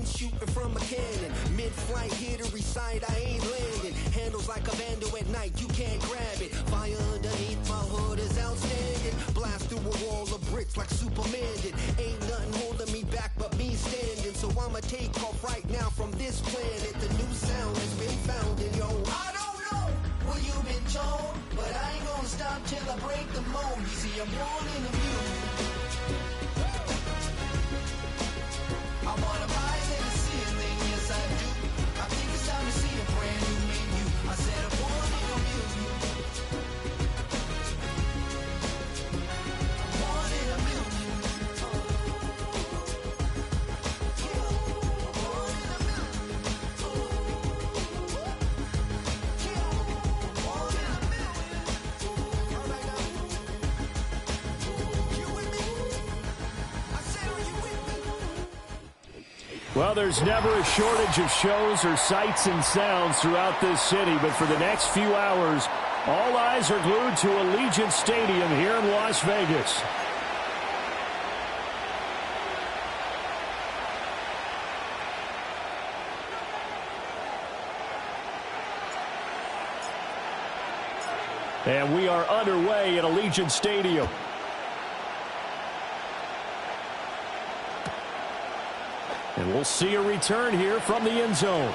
shooting from a cannon. Mid-flight, here to recite, I ain't landing. Handles like a vandal at night, you can't grab it. Fire underneath my hood is outstanding. Blast through a wall of bricks like Superman did. Ain't nothing holding me back but me standing. So I'ma take off right now from this planet. The new sound has been found in yo. I don't know what you've been told, but I ain't gonna stop till I break the mold. You see, I'm born in the mule. I wanna rise in the ceiling, yes I do. I think it's time to see a brand new menu. I said I'm born in a million. I'm born in a million. I'm born in a million. I'm born in a million. All right now. You with me? I said, are you with me? Well, there's never a shortage of shows or sights and sounds throughout this city, but for the next few hours, all eyes are glued to Allegiant Stadium here in Las Vegas. And we are underway at Allegiant Stadium. And we'll see a return here from the end zone.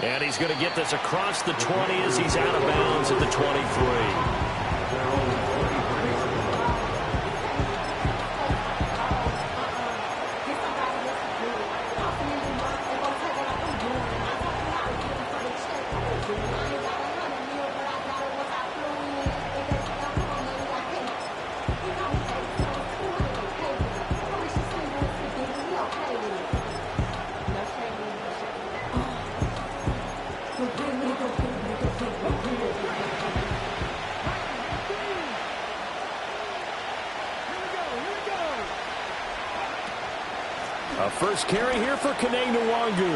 And he's going to get this across the 20 as he's out of bounds at the 23. A first carry here for Kene Nwangu.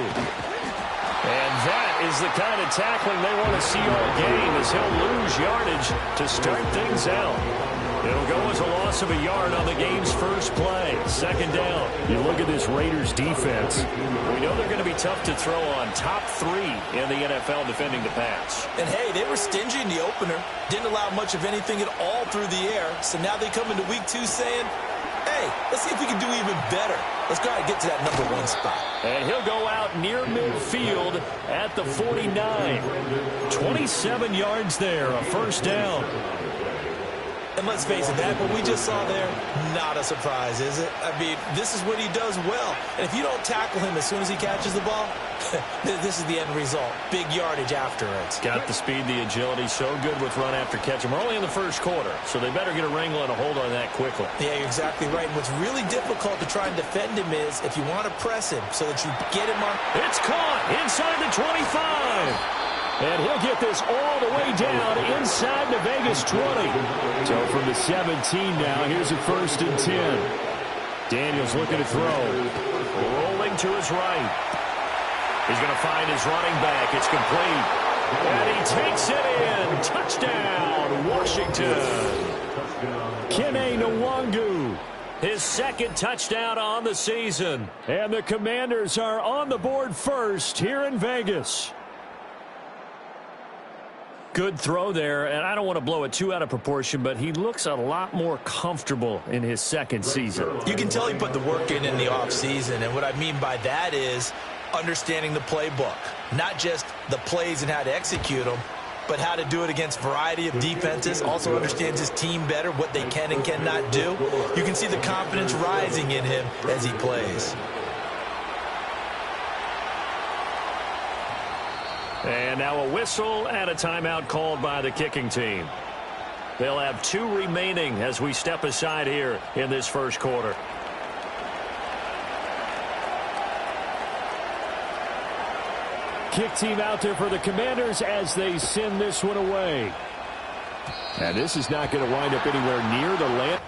And that is the kind of tackling they want to see all game as he'll lose yardage to start things out. It'll go as a loss of a yard on the game's first play. Second down. You look at this Raiders defense. We know they're going to be tough to throw on. Top 3 in the NFL defending the pass. And hey, they were stingy in the opener. Didn't allow much of anything at all through the air. So now they come into week 2 saying, hey, let's see if we can do even better. Let's go ahead and get to that #1 spot. And he'll go out near midfield at the 49. 27 yards there, a first down. And let's face it, that what we just saw there, not a surprise, is it? I mean, this is what he does well. And if you don't tackle him as soon as he catches the ball, this is the end result. Big yardage afterwards. Got the speed, the agility, so good with run after catch. And we're only in the first quarter, so they better get a wrangle and a hold on that quickly. Yeah, you're exactly right. And what's really difficult to try and defend him is if you want to press him so that you get him on. It's caught inside the 25. And he'll get this all the way down inside the Vegas 20. So from the 17 now, here's a 1st and 10. Daniels looking to throw. Rolling to his right. He's going to find his running back. It's complete. And he takes it in. Touchdown, Washington. Kene Nwangu. His second touchdown on the season. And the Commanders are on the board first here in Vegas. Good throw there, and I don't want to blow it too out of proportion, but he looks a lot more comfortable in his second season. You can tell he put the work in the offseason, and what I mean by that is understanding the playbook. Not just the plays and how to execute them, but how to do it against a variety of defenses. Also understands his team better, what they can and cannot do. You can see the confidence rising in him as he plays. And now a whistle and a timeout called by the kicking team. They'll have 2 remaining as we step aside here in this first quarter. Kick team out there for the Commanders as they send this one away. And this is not going to wind up anywhere near the land.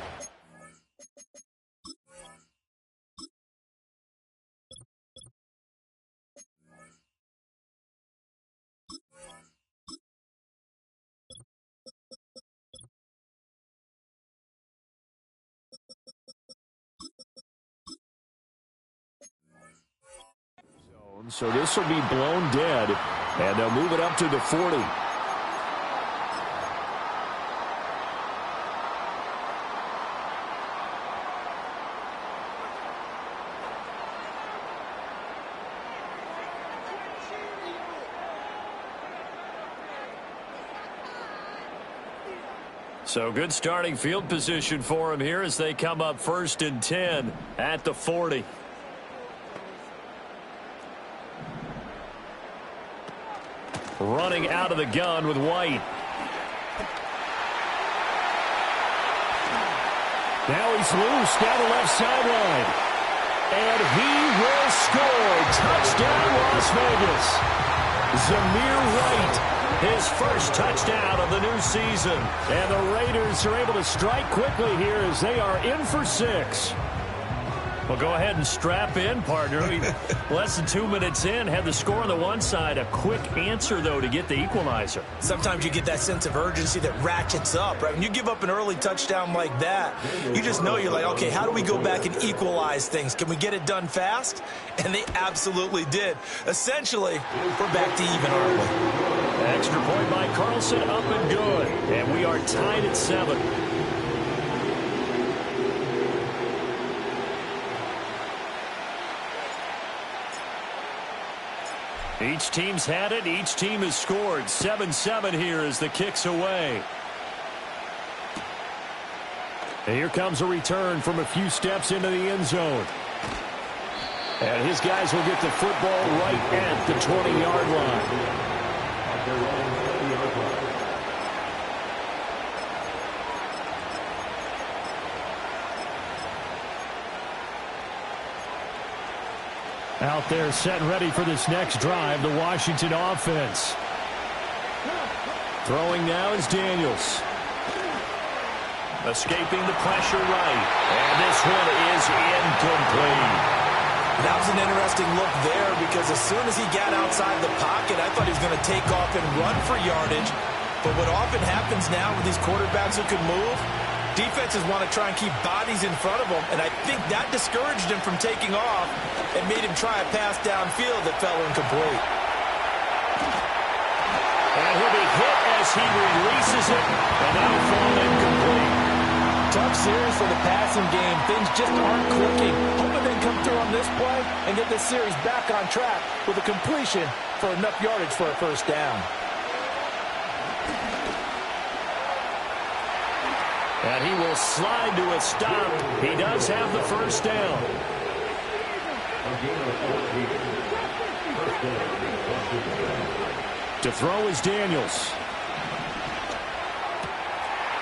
So this will be blown dead, and they'll move it up to the 40. So good starting field position for him here as they come up 1st and 10 at the 40. Running out of the gun with White. Now he's loose down the left sideline. And he will score. Touchdown, Las Vegas. Zamir White. His first touchdown of the new season. And the Raiders are able to strike quickly here as they are in for 6. Well, go ahead and strap in, partner. Less than 2 minutes in, had the score on the one side. A quick answer, though, to get the equalizer. Sometimes you get that sense of urgency that ratchets up, right? When you give up an early touchdown like that, you just know you're like, okay, how do we go back and equalize things? Can we get it done fast? And they absolutely did. Essentially, we're back to even, aren't we? Extra point by Carlson, up and good. And we are tied at 7. Each team's had it. Each team has scored. 7-7 here as the kick's away. And here comes a return from a few steps into the end zone. And his guys will get the football right at the 20-yard line. Out there set and ready for this next drive, the Washington offense. Throwing now is Daniels. Escaping the pressure right. And this one is incomplete. That was an interesting look there because as soon as he got outside the pocket, I thought he was going to take off and run for yardage. But what often happens now with these quarterbacks who can move, defenses want to try and keep bodies in front of them, and I think that discouraged him from taking off and made him try a pass downfield that fell incomplete. And he'll be hit as he releases it, and that'll fall incomplete. Tough series for the passing game. Things just aren't clicking. Hoping they can come through on this play and get this series back on track with a completion for enough yardage for a first down. And he will slide to a stop. He does have the first down. To throw is Daniels.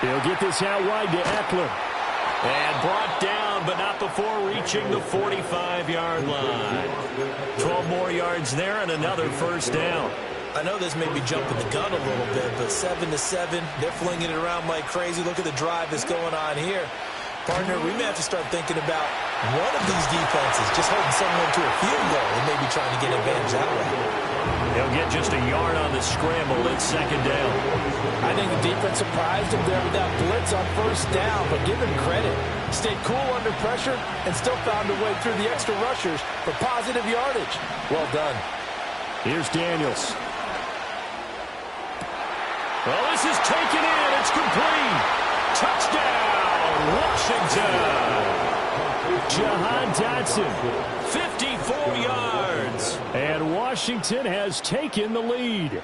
He'll get this out wide to Eckler. And brought down, but not before reaching the 45-yard line. 12 more yards there and another first down. I know this may be jumping the gun a little bit, but 7-7, they're flinging it around like crazy. Look at the drive that's going on here. Partner, we may have to start thinking about one of these defenses just holding someone to a field goal and maybe trying to get advantage that way. He'll get just a yard on the scramble at second down. I think the defense surprised him there with that blitz on first down, but give him credit. Stayed cool under pressure and still found a way through the extra rushers for positive yardage. Well done. Here's Daniels. Well, this is taken in. It's complete. Touchdown, Washington. Jahan Dotson, 54 yards. And Washington has taken the lead.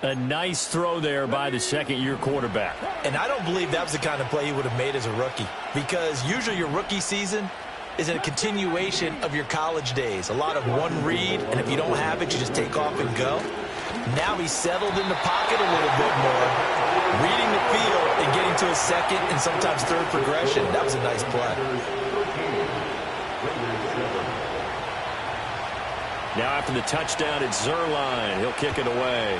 A nice throw there by the second-year quarterback. And I don't believe that was the kind of play he would have made as a rookie, because usually your rookie season is a continuation of your college days. A lot of one read, and if you don't have it, you just take off and go. Now he's settled in the pocket a little bit more, reading the field and getting to a second and sometimes third progression. That was a nice play. Now after the touchdown, it's Zuerlein. He'll kick it away.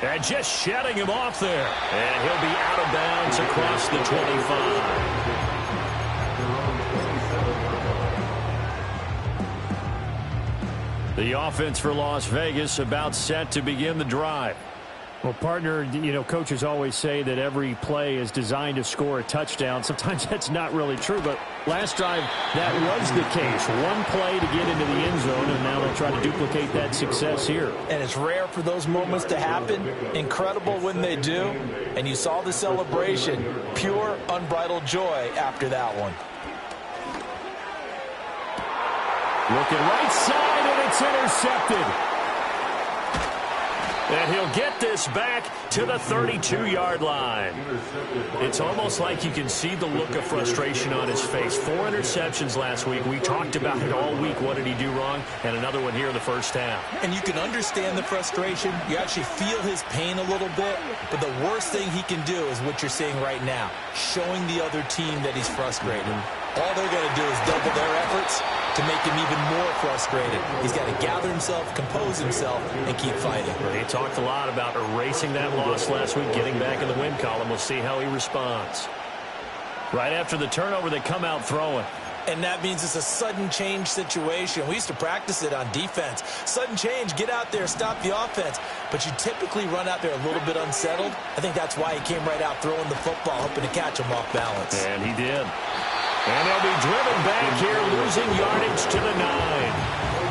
And just shedding him off there. And he'll be out of bounds across the 25. The offense for Las Vegas about set to begin the drive. Well, partner, coaches always say that every play is designed to score a touchdown. Sometimes that's not really true, but last drive, that was the case. One play to get into the end zone, and now they'll try to duplicate that success here. And it's rare for those moments to happen. Incredible when they do. And you saw the celebration. Pure, unbridled joy after that one. Looking right side, and it's intercepted. And he'll get this back to the 32-yard line. It's almost like you can see the look of frustration on his face. 4 interceptions last week. We talked about it all week. What did he do wrong? And another one here in the first half. And you can understand the frustration. You actually feel his pain a little bit. But the worst thing he can do is what you're seeing right now, showing the other team that he's frustrated. All they're going to do is double their efforts to make him even more frustrated. He's got to gather himself, compose himself, and keep fighting. He talked a lot about erasing that loss last week, getting back in the win column. We'll see how he responds. Right after the turnover, they come out throwing. And that means it's a sudden change situation. We used to practice it on defense. Sudden change, get out there, stop the offense. But you typically run out there a little bit unsettled. I think that's why he came right out throwing the football, hoping to catch him off balance. And he did. And they'll be driven back here, losing yardage to the 9.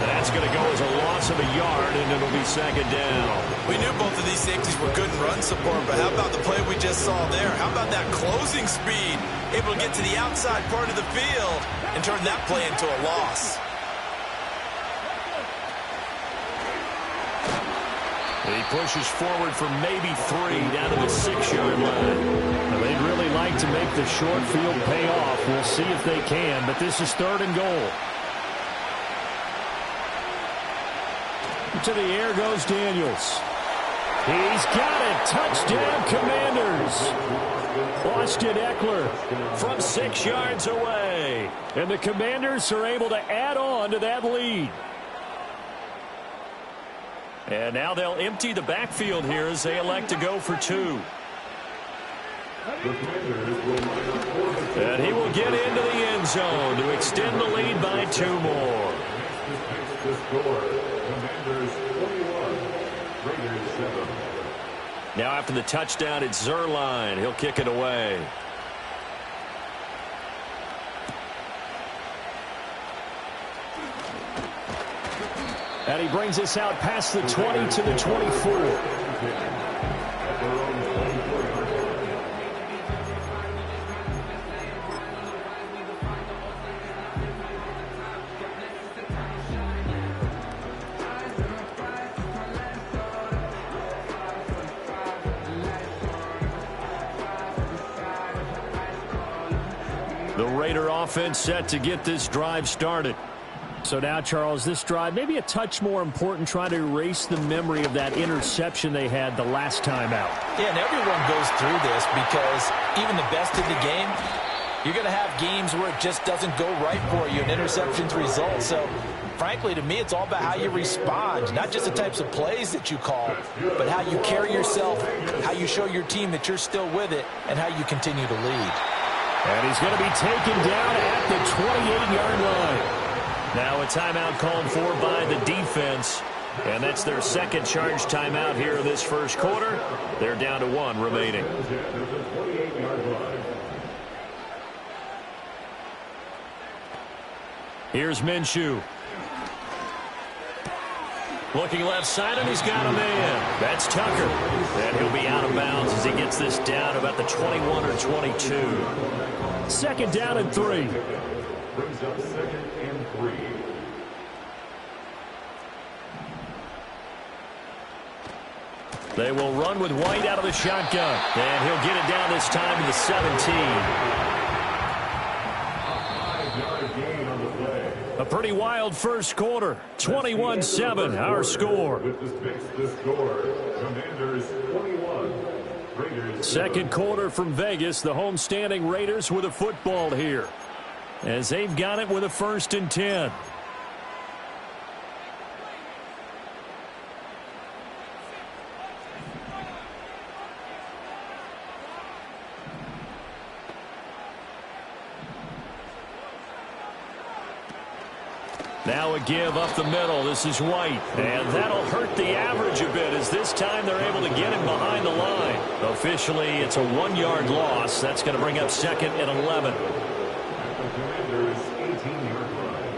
That's going to go as a loss of a yard, and it'll be second down. We knew both of these safeties were good in run support, but how about the play we just saw there? How about that closing speed? Able to get to the outside part of the field and turn that play into a loss. He pushes forward for maybe 3 down to the 6-yard line. Now, they'd really like to make the short field pay off. We'll see if they can, but this is 3rd and goal. To the air goes Daniels. He's got it. Touchdown, Commanders. Austin Eckler from 6 yards away. And the Commanders are able to add on to that lead. And now they'll empty the backfield here as they elect to go for 2. And he will get into the end zone to extend the lead by 2 more. Now after the touchdown, it's Zuerlein. He'll kick it away. And he brings us out past the 20 to the 24. The Raider offense set to get this drive started. So now, Charles, this drive maybe a touch more important, trying to erase the memory of that interception they had the last time out. Yeah, and everyone goes through this because even the best in the game, you're going to have games where it just doesn't go right for you and interceptions result. So, frankly, to me, it's all about how you respond, not just the types of plays that you call, but how you carry yourself, how you show your team that you're still with it, and how you continue to lead. And he's going to be taken down at the 28-yard line. Now a timeout called for by the defense. And that's their second charge timeout here in this first quarter. They're down to 1 remaining. Here's Minshew. Looking left side, and he's got a man. That's Tucker. And he'll be out of bounds as he gets this down about the 21 or 22. Second down and 3. Brings up 2nd and 3. They will run with White out of the shotgun. And he'll get it down this time to the 17. A pretty wild first quarter. 21-7, our score. Commanders 21. Raiders. Second quarter from Vegas. The homestanding Raiders with a football here, as they've got it with a 1st and 10. Now a give up the middle. This is White. And that'll hurt the average a bit as this time they're able to get him behind the line. Officially, it's a 1-yard loss. That's going to bring up 2nd and 11. Commanders 18-yard line.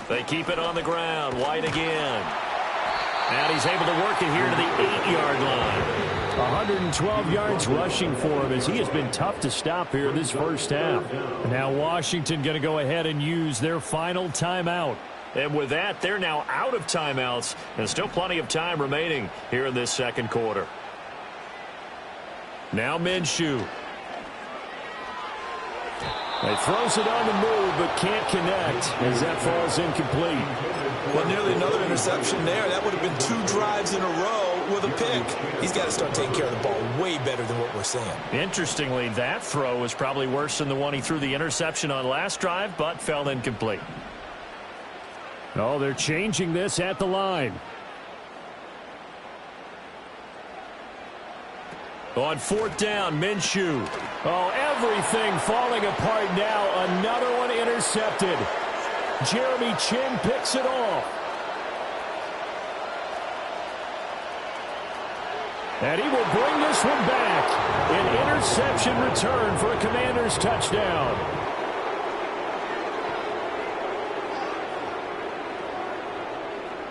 They keep it on the ground. White again. And he's able to work it here to the 8-yard line. 112 yards rushing for him as he has been tough to stop here this first half. Now Washington going to go ahead and use their final timeout. And with that, they're now out of timeouts and still plenty of time remaining here in this second quarter. Now Minshew. He throws it on the move but can't connect as that falls incomplete. Well, nearly another interception there. That would have been 2 drives in a row with a pick. He's got to start taking care of the ball way better than what we're seeing. Interestingly, that throw was probably worse than the one he threw the interception on last drive, but fell incomplete. Oh, they're changing this at the line. On 4th down, Minshew. Oh, everything falling apart now. Another one intercepted. Jeremy Chin picks it off. And he will bring this one back. An interception return for a Commanders touchdown.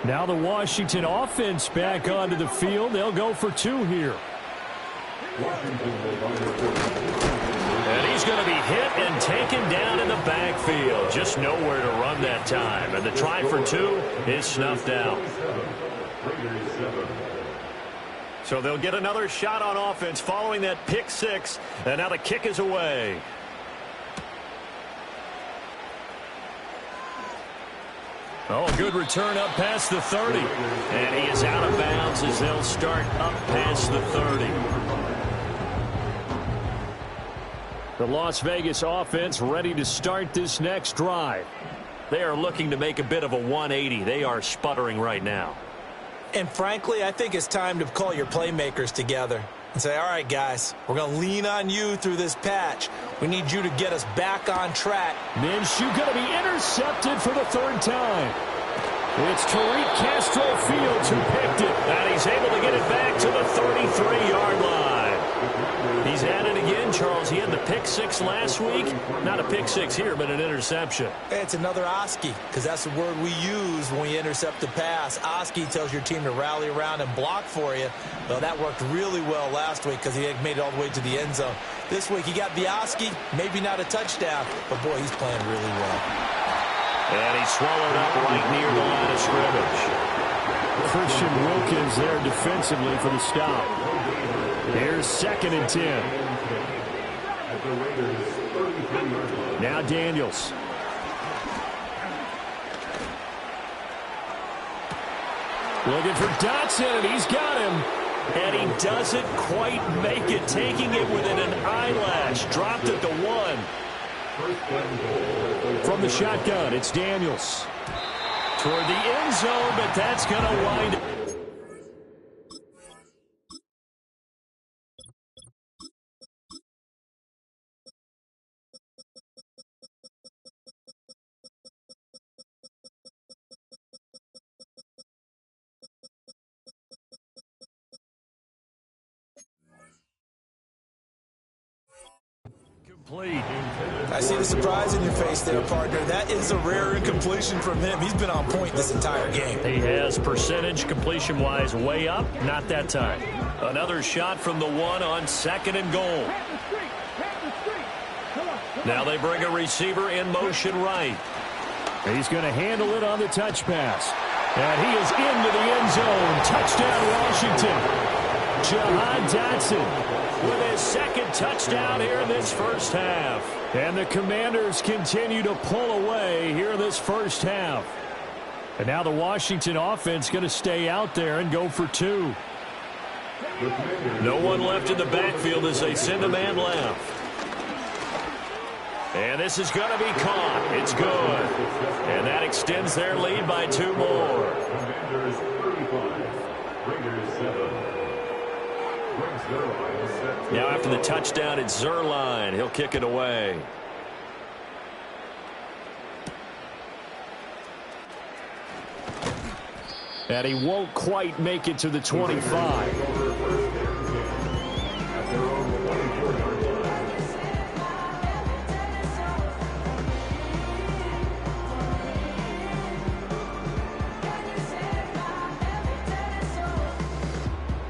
Now the Washington offense back onto the field. They'll go for 2 here. And he's going to be hit and taken down in the backfield. Just nowhere to run that time. And the try for 2 is snuffed out. So they'll get another shot on offense following that pick 6. And now the kick is away. Oh, good return up past the 30. And he is out of bounds as they'll start up past the 30. The Las Vegas offense ready to start this next drive. They are looking to make a bit of a 180. They are sputtering right now. And frankly, I think it's time to call your playmakers together and say, all right, guys, we're going to lean on you through this patch. We need you to get us back on track. Minshew going to be intercepted for the 3rd time. It's Tariq Castro Fields who picked it. And he's able to get it back to the 33-yard line. He's at it again, Charles. He had the pick 6 last week. Not a pick 6 here, but an interception. It's another Oski, because that's the word we use when we intercept the pass. Oski tells your team to rally around and block for you. Well, that worked really well last week because he had made it all the way to the end zone. This week he got the Oski, maybe not a touchdown, but boy, he's playing really well. And he's swallowed up right near the line of scrimmage. Christian Wilkins there defensively for the stop. Here's 2nd and 10. Now Daniels. Looking for Dotson, and he's got him. And he doesn't quite make it, taking it within an eyelash. Dropped it to 1. From the shotgun, it's Daniels. Toward the end zone, but that's going to wind up. I see the surprise in your face there, partner. That is a rare incompletion from him. He's been on point this entire game. He has percentage completion-wise way up. Not that time. Another shot from the 1 on 2nd and goal. Now they bring a receiver in motion right. He's going to handle it on the touch pass. And he is into the end zone. Touchdown, Washington. Jahan Dotson with his 2nd touchdown here in this first half. And the Commanders continue to pull away here in this first half. And now the Washington offense going to stay out there and go for 2. No one left in the backfield as they send a man left. And this is going to be caught. It's good. And that extends their lead by 2 more. Commanders 35, Raiders 7. Now after the touchdown, it's Zuerlein. He'll kick it away. And he won't quite make it to the 25.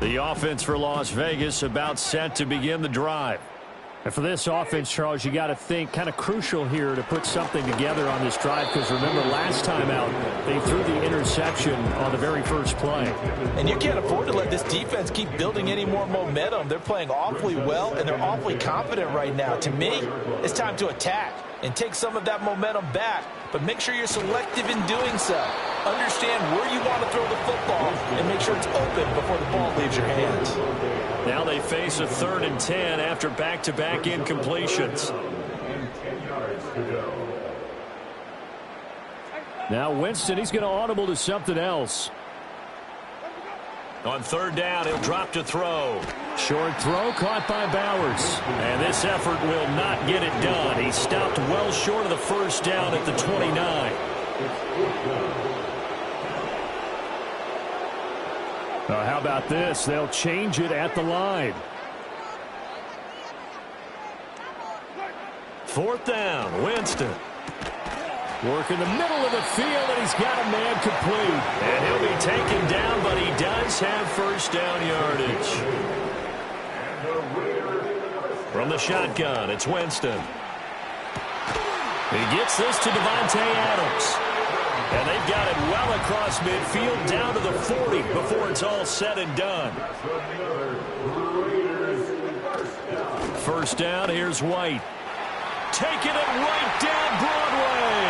The offense for Las Vegas about set to begin the drive. And for this offense, Charles, you got to think kind of crucial here to put something together on this drive, because remember last time out they threw the interception on the very first play. And you can't afford to let this defense keep building any more momentum. They're playing awfully well, and they're awfully confident right now. To me, it's time to attack and take some of that momentum back, but make sure you're selective in doing so. Understand where you want to throw the football and make sure it's open before the ball leaves your hands. Now they face a 3rd and 10 after back-to-back incompletions. And 10 yards to go. Now Winston, he's going to audible to something else. On 3rd down, he'll drop to throw. Short throw caught by Bowers. And this effort will not get it done. He stopped well short of the first down at the 29. How about this? They'll change it at the line. 4th down, Winston. Work in the middle of the field, and he's got a man complete. And he'll be taken down, but he does have first down yardage. From the shotgun, it's Winston. He gets this to Devontae Adams. And they've got it well across midfield down to the 40 before it's all said and done. First down, here's White. Taking it right down Broadway.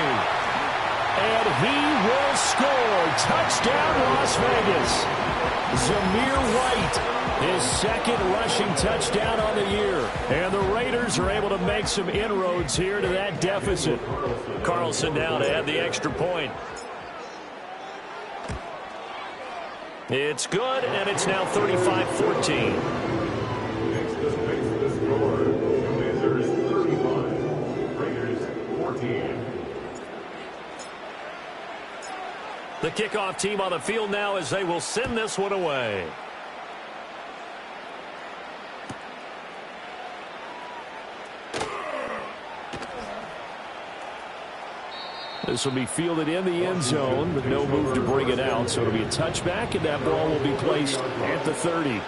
And he will score. Touchdown, Las Vegas. Zamir White, his 2nd rushing touchdown on the year. And the Raiders are able to make some inroads here to that deficit. Carlson now to add the extra point. It's good, and it's now 35-14. Next to face the score, Commanders 35, Raiders 14. The kickoff team on the field now as they will send this one away. This will be fielded in the end zone with no move to bring it out. So it'll be a touchback, and that ball will be placed at the 30.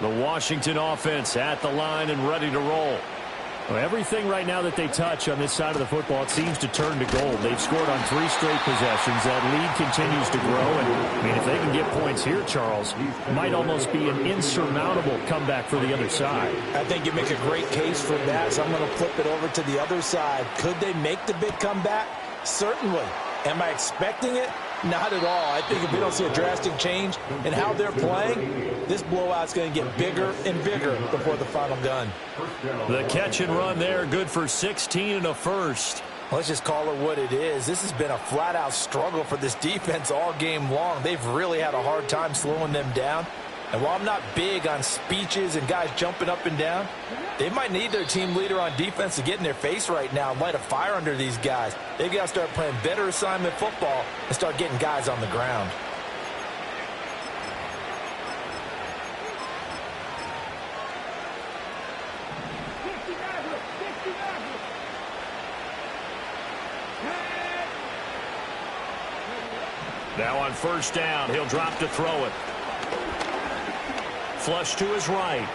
The Washington offense at the line and ready to roll. Well, everything right now that they touch on this side of the football, it seems to turn to gold. They've scored on 3 straight possessions. That lead continues to grow. And, I mean, if they can get points here, Charles, it might almost be an insurmountable comeback for the other side. I think you make a great case for that, so I'm going to flip it over to the other side. Could they make the big comeback? Certainly. Am I expecting it? Not at all. I think if we don't see a drastic change in how they're playing, this blowout's going to get bigger and bigger before the final gun. The catch and run there, good for 16 and a first. Let's just call it what it is. This has been a flat-out struggle for this defense all game long. They've really had a hard time slowing them down. And while I'm not big on speeches and guys jumping up and down, they might need their team leader on defense to get in their face right now and light a fire under these guys. They've got to start playing better assignment football and start getting guys on the ground. Now on first down, he'll drop to throw it. Flush to his right.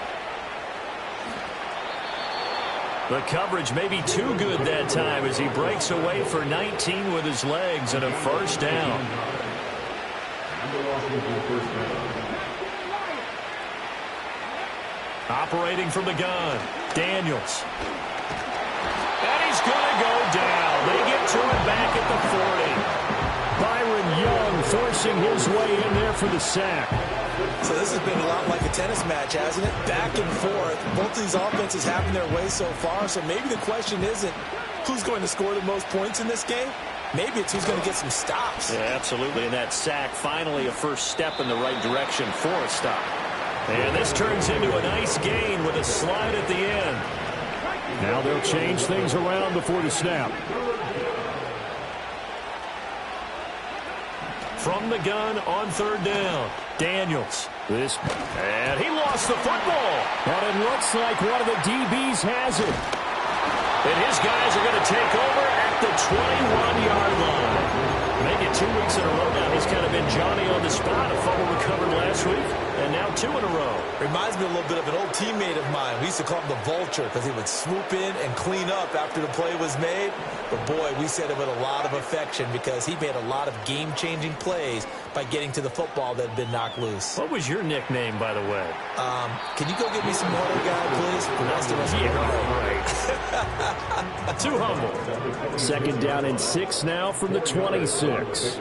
The coverage may be too good that time as he breaks away for 19 with his legs and a first down. Operating from the gun, Daniels. And he's going to go down. They get to him back at the 40. Byron Young forcing his way in there for the sack. So this has been a lot like a tennis match, hasn't it? Back and forth. Both of these offenses having their way so far. So maybe the question isn't who's going to score the most points in this game. Maybe it's who's going to get some stops. Yeah, absolutely. And that sack, finally a first step in the right direction for a stop. And this turns into a nice gain with a slide at the end. Now they'll change things around before the snap. From the gun on third down, Daniels. And he lost the football. And it looks like one of the DBs has it. And his guys are going to take over at the 21-yard line. Make it 2 weeks in a row now. He's kind of been Johnny on the spot. A fumble recovered last week, and now 2 in a row. Reminds me a little bit of an old teammate of mine. We used to call him the Vulture because he would swoop in and clean up after the play was made. But, boy, we said it with a lot of affection because he made a lot of game-changing plays by getting to the football that had been knocked loose. What was your nickname, by the way? Can you go get me some water, guy, please? The rest of us. Yeah, right. Too humble. Second down and 6 now from the 26.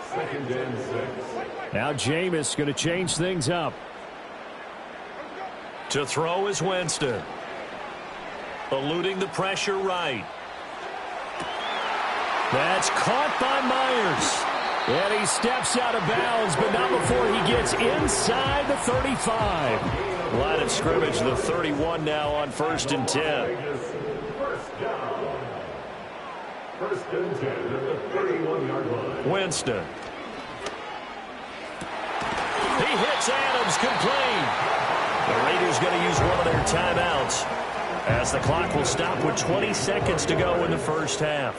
Second and 6. Now Jameis going to change things up. To throw is Winston. Eluding the pressure right. That's caught by Myers. And he steps out of bounds, but not before he gets inside the 35. Line of scrimmage, the 31 now on 1st and 10. First down. First and 10 at the 31-yard line. Winston. He hits Adams complete. The Raiders going to use one of their timeouts as the clock will stop with 20 seconds to go in the first half.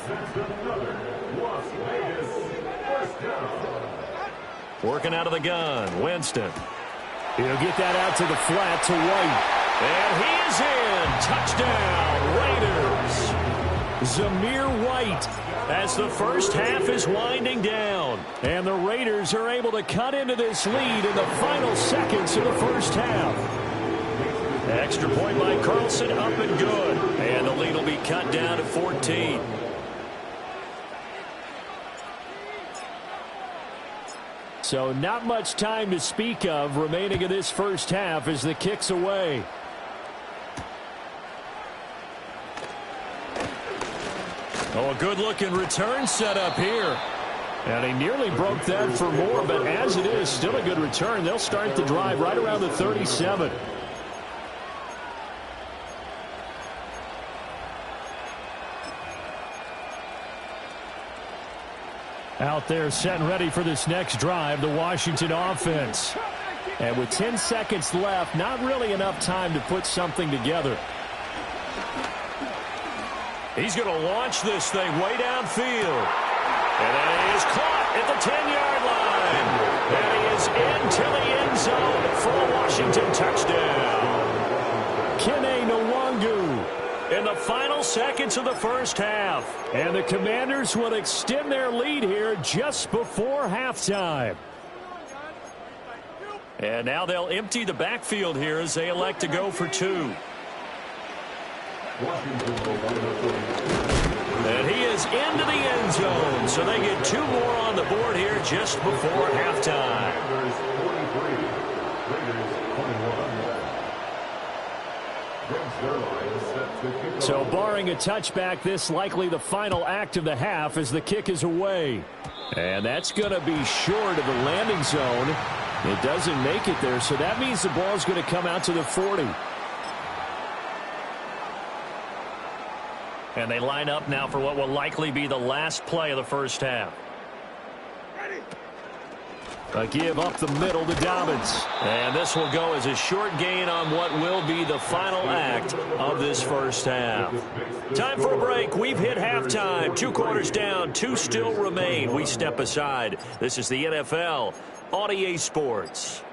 Las Vegas first down. Working out of the gun, Winston. He'll get that out to the flat to White. And he is in. Touchdown, Raiders. Zamir White as the first half is winding down. And the Raiders are able to cut into this lead in the final seconds of the first half. Extra point by Carlson, up and good. And the lead will be cut down to 14. So not much time to speak of remaining in this first half as the kick's away. Oh, a good-looking return set up here. And he nearly broke that for more, but as it is, still a good return. They'll start the drive right around the 37. Out there set and ready for this next drive, the Washington offense. And with 10 seconds left, not really enough time to put something together. He's going to launch this thing way downfield. And it is caught at the 10-yard line. And he is into the end zone for a Washington touchdown. Kene Nwangu in the final seconds of the first half. And the Commanders will extend their lead here just before halftime. And now they'll empty the backfield here as they elect to go for 2. And he is into the end zone, so they get 2 more on the board here just before halftime. So barring a touchback, this likely the final act of the half as the kick is away. And that's going to be short of the landing zone. It doesn't make it there, so that means the ball is going to come out to the 40. And they line up now for what will likely be the last play of the first half. A give up the middle to Dobbins. And this will go as a short gain on what will be the final act of this first half. Time for a break. We've hit halftime. 2 quarters down. 2 still remain. We step aside. This is the NFL on EA Sports.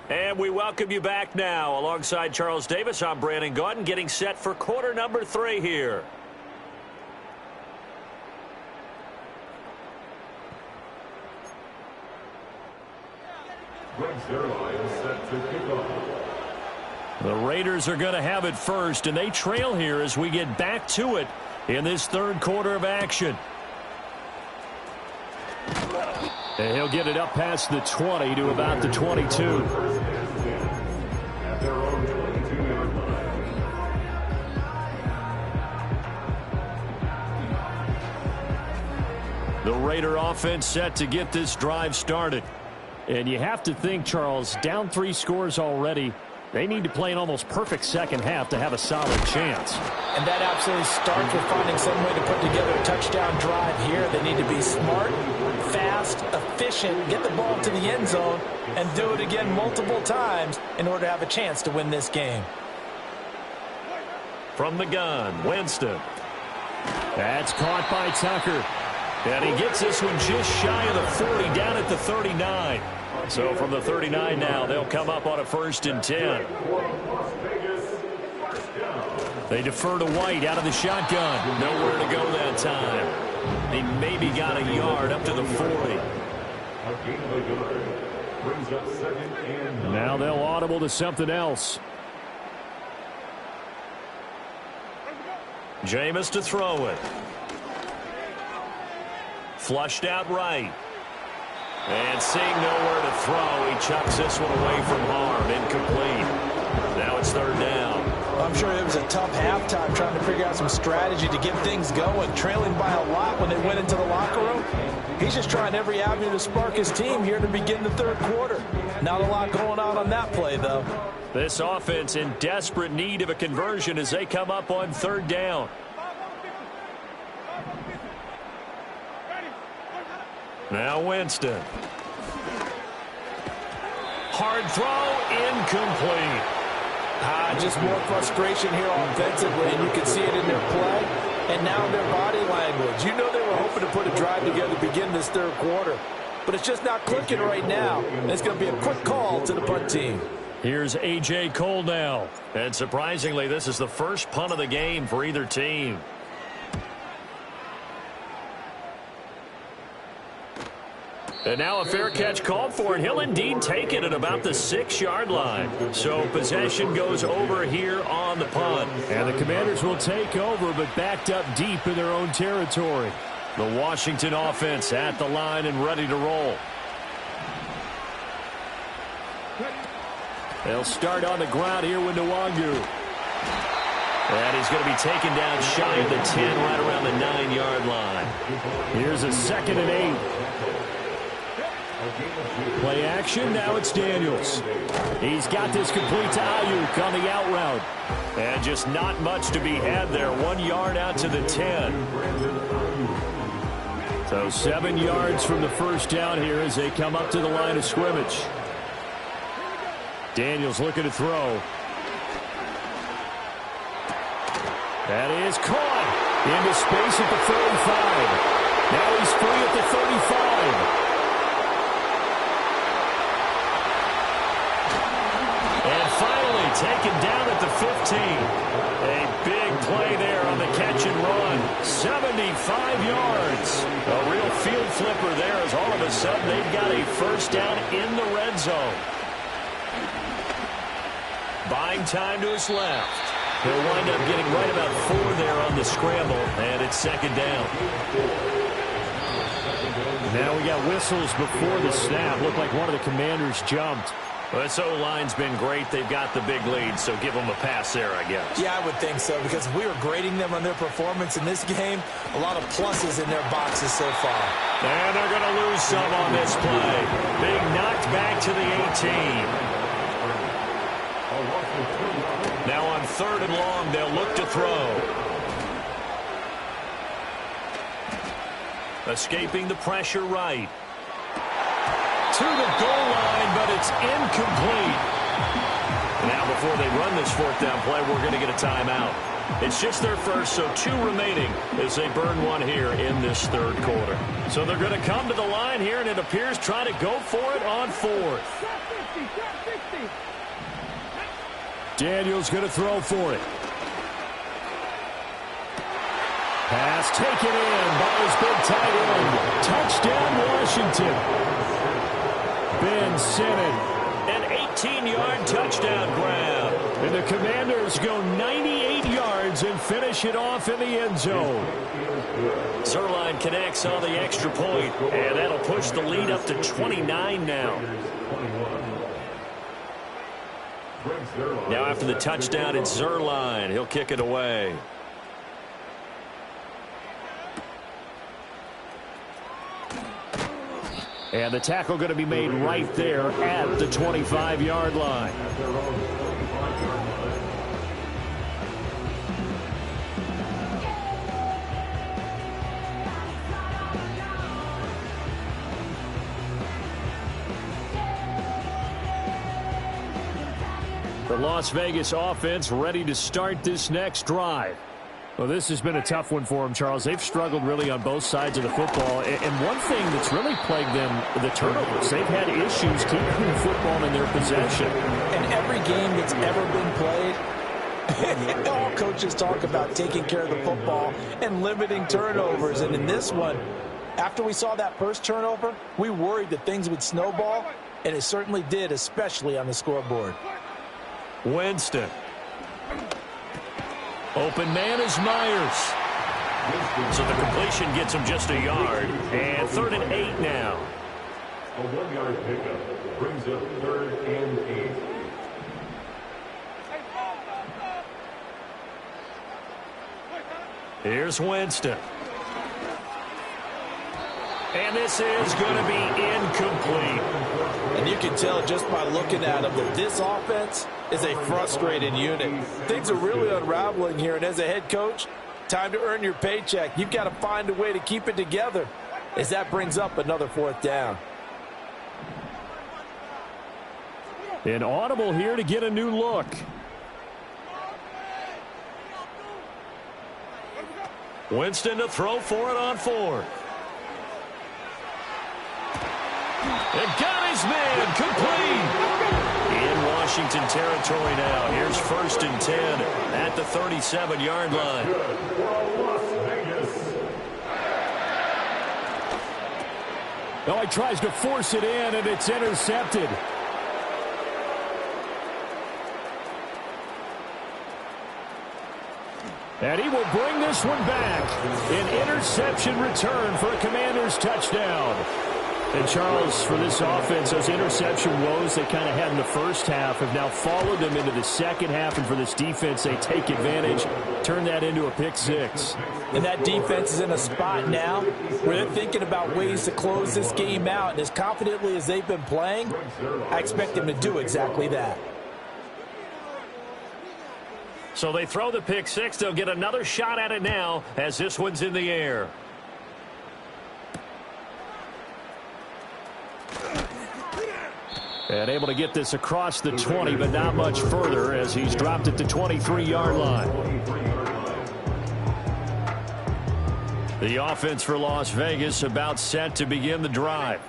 And we welcome you back now. Alongside Charles Davis, I'm Brandon Gaudin, getting set for quarter number 3 here. The Raiders are going to have it first, and they trail here as we get back to it in this third quarter of action. And he'll get it up past the 20 to about the 22. At their own 22-yard line. The Raider offense set to get this drive started. And you have to think, Charles, down 3 scores already. They need to play an almost perfect second half to have a solid chance. And that absolutely starts with finding some way to put together a touchdown drive here. They need to be smart, fast, efficient, get the ball to the end zone, and do it again multiple times in order to have a chance to win this game. From the gun, Winston. That's caught by Tucker. And he gets this one just shy of the 40, down at the 39. So from the 39 now, they'll come up on a 1st and 10. They defer to White out of the shotgun. Nowhere to go that time. He maybe got a yard up to the 40. Now they'll audible to something else. Jameis to throw it. Flushed out right. And seeing nowhere to throw, he chucks this one away from harm. Incomplete. Now it's 3rd down. I'm sure it was a tough halftime trying to figure out some strategy to get things going, trailing by a lot when they went into the locker room. He's just trying every avenue to spark his team here to begin the 3rd quarter. Not a lot going on that play, though. This offense in desperate need of a conversion as they come up on 3rd down. Now Winston. Hard throw, incomplete. Just more frustration here offensively, and you can see it in their play and now in their body language. You know they were hoping to put a drive together to begin this 3rd quarter, but it's just not clicking right now. And it's going to be a quick call to the punt team. Here's A.J. Cole now. And surprisingly, this is the first punt of the game for either team. And now a fair catch called for, and he'll indeed take it at about the 6-yard line. So possession goes over here on the punt. And the Commanders will take over, but backed up deep in their own territory. The Washington offense at the line and ready to roll. They'll start on the ground here with Nwangu. And he's going to be taken down shy of the 10, right around the 9-yard line. Here's a 2nd and 8. Play action, now it's Daniels. He's got this complete to Ayuk on the out route. And just not much to be had there. 1 yard out to the 10. So 7 yards from the first down here as they come up to the line of scrimmage. Daniels looking to throw. That is caught into space at the 35. Now he's free at the 35. And finally taken down at the 15. A big play there on the catch and run. 75 yards. A real field flipper there as all of a sudden they've got a 1st down in the red zone. Buying time to his left. He'll wind up getting right about 4 there on the scramble, and it's 2nd down. Now we got whistles before the snap. Looked like one of the Commanders jumped. Well, this O-line's been great. They've got the big lead, so give them a pass there, I guess. Yeah, I would think so, because we were grading them on their performance in this game. A lot of pluses in their boxes so far. And they're going to lose some on this play. Big knocked back to the 18. Now on 3rd and long, they'll look to throw. Escaping the pressure right. To the goal line, but it's incomplete. Now before they run this 4th down play, we're going to get a timeout. It's just their first, so 2 remaining as they burn 1 here in this 3rd quarter. So they're going to come to the line here, and it appears trying to go for it on 4th. Daniels going to throw for it. Pass taken in by his big tight end. Touchdown, Washington. Ben Sinnen, an 18-yard touchdown grab. And the Commanders go 98 yards and finish finish it off in the end zone. Zuerlein connects on the extra point, and that'll push the lead up to 29 now. Now after the touchdown, it's Zuerlein. He'll kick it away. And the tackle going to be made right there at the 25-yard line. The Las Vegas offense ready to start this next drive. Well, this has been a tough one for them, Charles. They've struggled really on both sides of the football. And one thing that's really plagued them, the turnovers. They've had issues keeping the football in their possession. And every game that's ever been played, all coaches talk about taking care of the football and limiting turnovers. And in this one, after we saw that first turnover, we worried that things would snowball, and it certainly did, especially on the scoreboard. Winston. Open man is Myers. So the completion gets him just a yard. And 3rd and 8 now. A 1-yard pickup brings up 3rd and 8. Here's Winston. And this is going to be incomplete. And you can tell just by looking at them that this offense is a frustrated unit. Things are really unraveling here, and as a head coach, time to earn your paycheck. You've got to find a way to keep it together as that brings up another 4th down. An audible here to get a new look. Winston to throw for it on 4th. And got his man complete. In Washington territory now. Here's 1st and 10 at the 37-yard line. Oh, he tries to force it in, and it's intercepted. And he will bring this one back. An interception return for a Commanders touchdown. And, Charles, for this offense, those interception woes they kind of had in the first half have now followed them into the second half. And for this defense, they take advantage, turn that into a pick 6. And that defense is in a spot now where they're thinking about ways to close this game out. And as confidently as they've been playing, I expect them to do exactly that. So they throw the pick 6. They'll get another shot at it now as this one's in the air. And able to get this across the 20, but not much further as he's dropped at the 23-yard line. The offense for Las Vegas about set to begin the drive.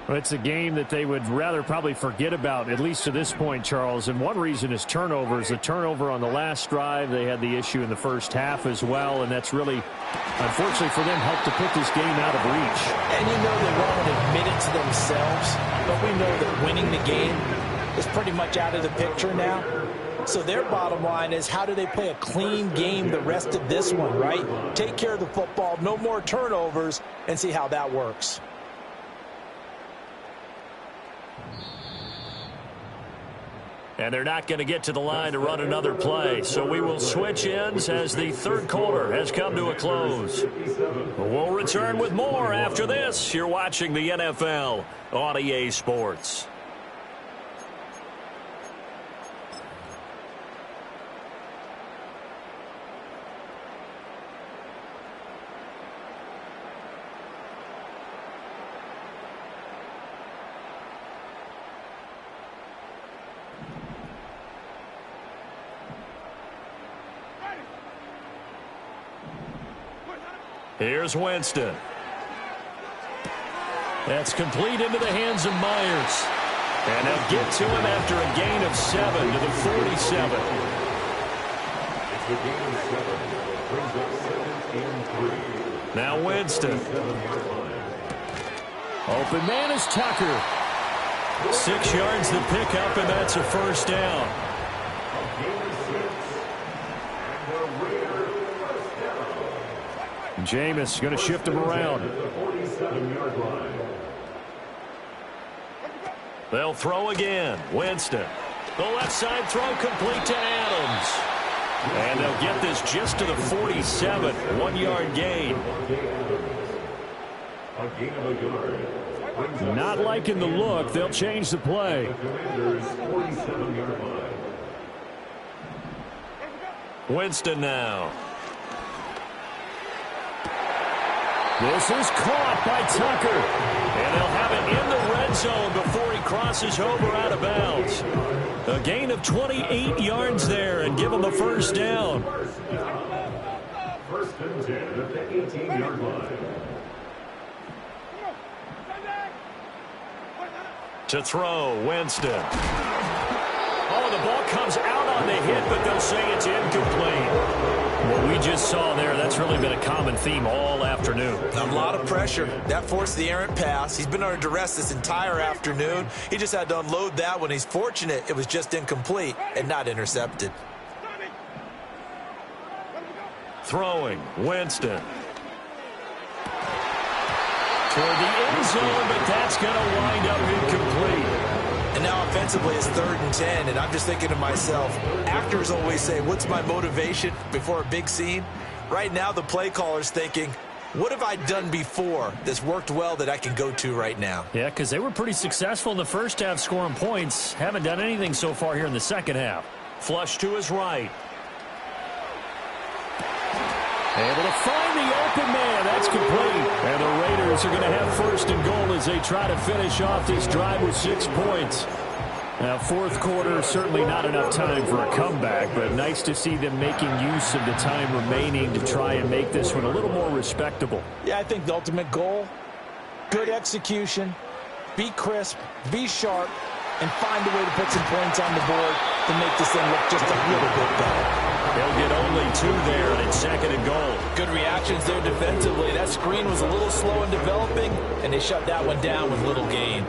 Well, it's a game that they would rather probably forget about, at least to this point, Charles. And one reason is turnovers. The turnover on the last drive, they had the issue in the first half as well, and that's really, unfortunately for them, helped to put this game out of reach. And you know they won't admit it to themselves, but we know that winning the game is pretty much out of the picture now. So their bottom line is, how do they play a clean game the rest of this one, right? Take care of the football, no more turnovers, and see how that works. And they're not going to get to the line to run another play. So we will switch ends as the third quarter has come to a close. We'll return with more after this. You're watching the NFL on EA Sports. Here's Winston. That's complete into the hands of Myers. And they'll get to him after a gain of 7 to the 47. It's a gain of 7. Brings up 2nd and 3. Now Winston. Open man is Tucker. 6 yards the pickup, and that's a first down. A gain of 6. And the Raiders Jameis going to shift him around. They'll throw again. Winston. The left side throw complete to Adams. And they'll get this just to the 47. 1-yard gain. Not liking the look. They'll change the play. Winston now. This is caught by Tucker. And they'll have it in the red zone before he crosses over out of bounds. A gain of 28 yards there and give him the first down. First and 10 at the 18-yard line. To throw, Winston. Oh, the ball comes out on the hit, but they'll say it's incomplete. What we just saw there, that's really been a common theme all afternoon. A lot of pressure. That forced the errant pass. He's been under duress this entire afternoon. He just had to unload that one. He's fortunate it was just incomplete and not intercepted. Throwing, Winston. Toward the end zone, but that's going to wind up incomplete. And now offensively it's 3rd and 10, and I'm just thinking to myself, actors always say, what's my motivation before a big scene? Right now the play caller's thinking, what have I done before that's worked well that I can go to right now? Yeah, because they were pretty successful in the first half scoring points. Haven't done anything so far here in the second half. Flush to his right. Able to find the open man. That's complete. And the Raiders are going to have 1st and goal as they try to finish off this drive with 6 points. Now, 4th quarter, certainly not enough time for a comeback, but nice to see them making use of the time remaining to try and make this one a little more respectable. Yeah, I think the ultimate goal, good execution, be crisp, be sharp, and find a way to put some points on the board to make this thing look just a little bit better. They'll get only 2 there, and it's 2nd and goal. Good reactions there defensively. That screen was a little slow in developing, and they shut that one down with little gain.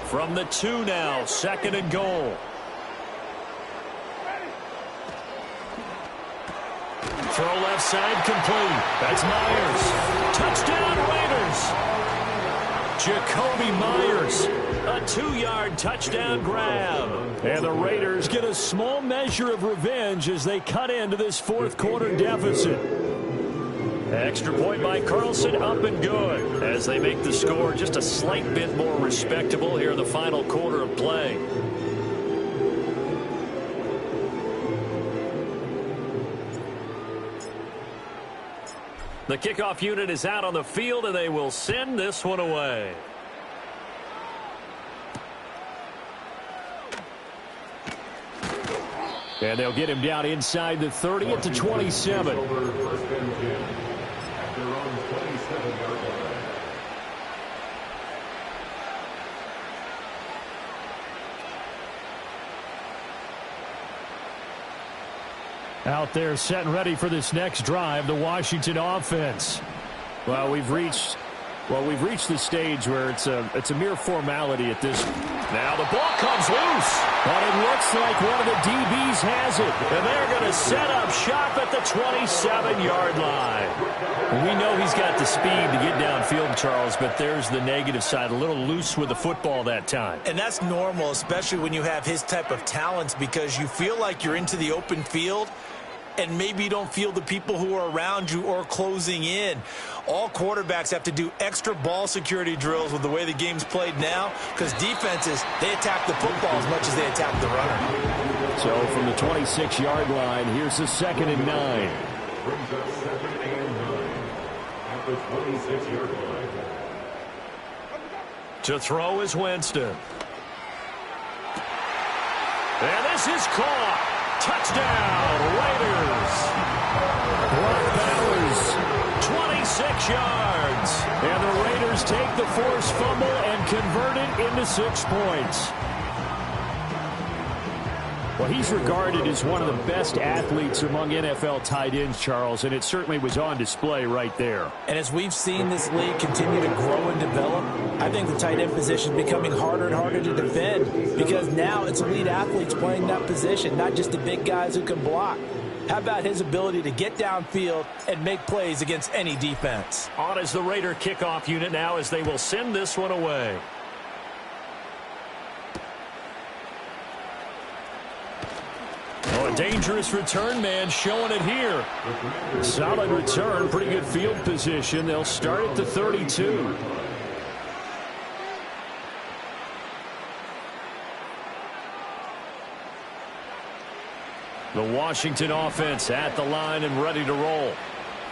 From the 2 now, 2nd and goal. Throw left side complete. That's Myers. Touchdown Raiders. Jacoby Myers. A 2-yard touchdown grab. And the Raiders get a small measure of revenge as they cut into this 4th quarter deficit. Extra point by Carlson, up and good, as they make the score just a slight bit more respectable here in the final quarter of play. The kickoff unit is out on the field, and they will send this one away. And they'll get him down inside the 30 at the 27. Out there set and ready for this next drive, the Washington offense. Well, we've reached the stage where it's a mere formality at this. Now the ball comes loose, but it looks like one of the DBs has it, and they're going to set up shop at the 27-yard line. We know he's got the speed to get downfield, Charles, but there's the negative side, a little loose with the football that time. And that's normal, especially when you have his type of talents, because you feel like you're into the open field, and maybe you don't feel the people who are around you or closing in. All quarterbacks have to do extra ball security drills with the way the game's played now, because defenses, they attack the football as much as they attack the runner. So from the 26-yard line, here's the 2nd and 9. Brings up 2nd and 9 at the 26-yard line. To throw is Winston. And this is caught. Touchdown, Raiders. Brock Bowers, 26 yards. And the Raiders take the forced fumble and convert it into 6 points. Well, he's regarded as one of the best athletes among NFL tight ends, Charles, and it certainly was on display right there. And as we've seen this league continue to grow and develop, I think the tight end position is becoming harder and harder to defend, because now it's elite athletes playing that position, not just the big guys who can block. How about his ability to get downfield and make plays against any defense? On is the Raider kickoff unit now as they will send this one away. Oh, a dangerous return man showing it here. Solid return, pretty good field position. They'll start at the 32. The Washington offense at the line and ready to roll.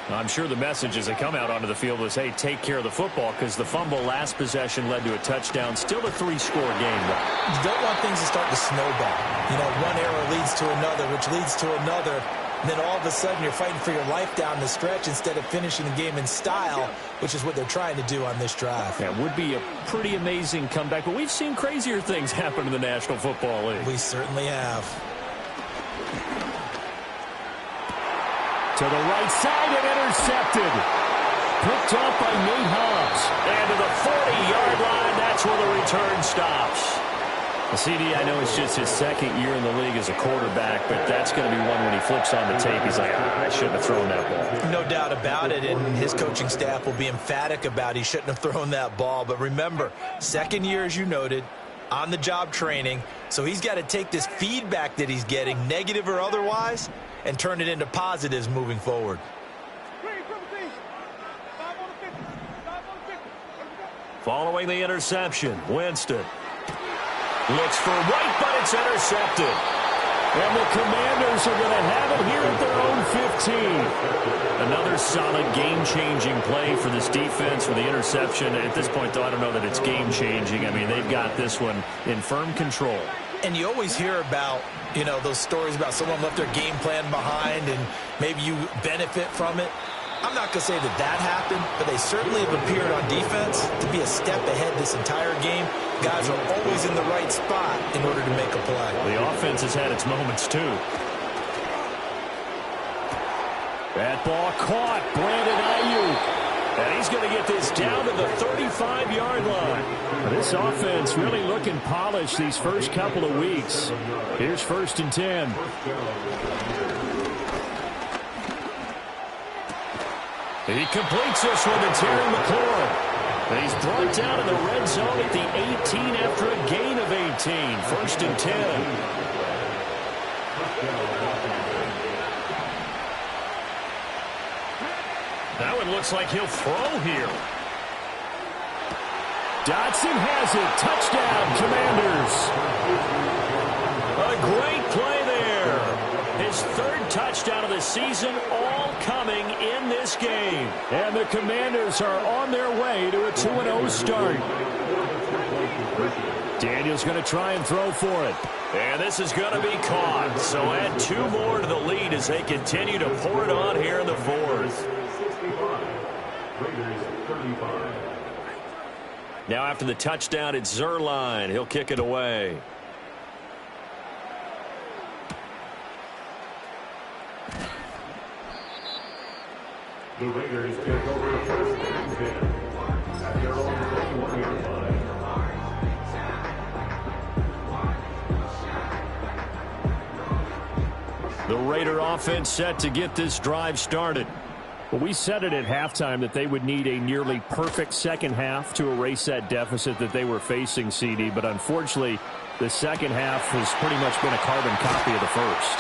I'm sure the messages that come out onto the field was, hey, take care of the football, because the fumble last possession led to a touchdown. Still a 3-score game. You don't want things to start to snowball. You know, one error leads to another, which leads to another. And then all of a sudden you're fighting for your life down the stretch instead of finishing the game in style, which is what they're trying to do on this drive. That would be a pretty amazing comeback, but we've seen crazier things happen in the National Football League. We certainly have. To the right side and intercepted. Picked off by Nate Hobbs. And to the 40-yard line, that's where the return stops. The CD, I know it's just his second year in the league as a quarterback, but that's going to be one when he flips on the tape. He's like, I shouldn't have thrown that ball. No doubt about it, and his coaching staff will be emphatic about he shouldn't have thrown that ball. But remember, second year, as you noted, on-the-job training, so he's got to take this feedback that he's getting, negative or otherwise, and turn it into positives moving forward. Following the interception, Winston looks for White, but it's intercepted. And the Commanders are going to have it here at their own 15. Another solid game-changing play for this defense for the interception. At this point, though, I don't know that it's game-changing. I mean, they've got this one in firm control. And you always hear about, you know, those stories about someone left their game plan behind and maybe you benefit from it. I'm not going to say that that happened, but they certainly have appeared on defense to be a step ahead this entire game. Guys are always in the right spot in order to make a play. The offense has had its moments, too. That ball caught. Brandon Ayuk. And he's going to get this down to the 35-yard line. This offense really looking polished these first couple of weeks. Here's 1st and 10. He completes this one to Terry McLaurin. And he's brought down in the red zone at the 18 after a gain of 18. 1st and 10. That one looks like he'll throw here. Dotson has it. Touchdown, Commanders. A great play there. His 3rd touchdown of the season, all coming in this game. And the Commanders are on their way to a 2-0 start. Daniel's going to try and throw for it. And this is going to be caught. So add 2 more to the lead as they continue to pour it on here in the 4th. Now after the touchdown, it's Zuerlein. He'll kick it away. The Raiders take over 1st and 10 at their own 21-yard line. The Raider offense set to get this drive started. Well, we said it at halftime that they would need a nearly perfect second half to erase that deficit that they were facing, CD. But unfortunately, the second half has pretty much been a carbon copy of the first.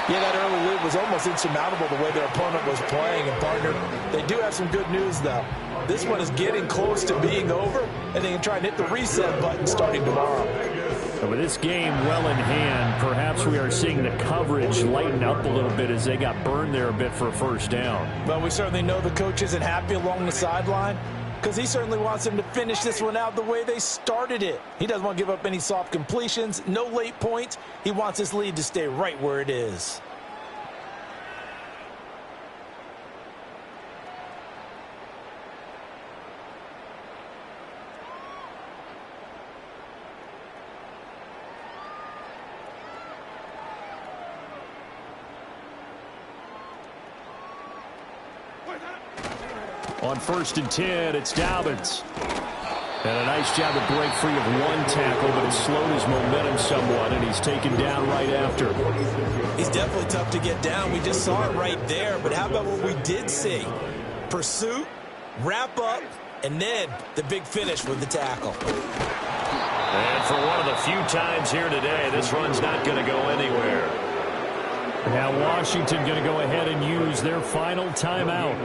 Yeah, that early lead was almost insurmountable the way their opponent was playing. And, partner, they do have some good news, though. This one is getting close to being over, and they can try and hit the reset button starting tomorrow. And with this game well in hand, perhaps we are seeing the coverage lighten up a little bit as they got burned there a bit for a 1st down. But we certainly know the coach isn't happy along the sideline because he certainly wants them to finish this one out the way they started it. He doesn't want to give up any soft completions, no late points. He wants his lead to stay right where it is. On 1st and 10, it's Dobbins. And a nice job to break free of one tackle, but it slowed his momentum somewhat, and he's taken down right after. He's definitely tough to get down. We just saw it right there, but how about what we did see? Pursuit, wrap up, and then the big finish with the tackle. And for one of the few times here today, this run's not going to go anywhere. Now Washington going to go ahead and use their final timeout.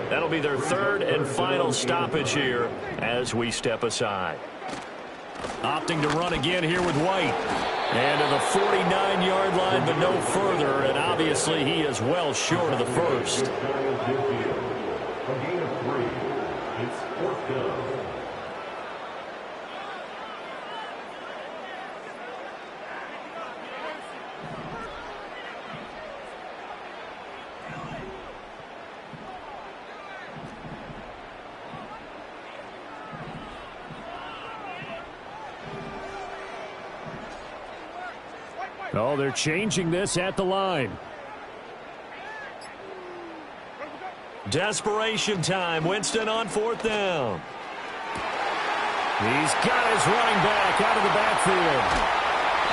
That'll be their third and final stoppage here as we step aside. Opting to run again here with White. And to the 49-yard line, but no further. And obviously he is well short of the first. A gain of 3. It's 4th down. Oh, they're changing this at the line. Desperation time. Winston on 4th down. He's got his running back out of the backfield.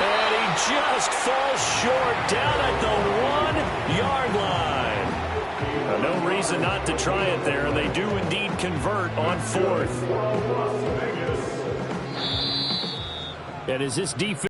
And he just falls short down at the 1-yard line. No reason not to try it there, and they do indeed convert on 4th. And is this defense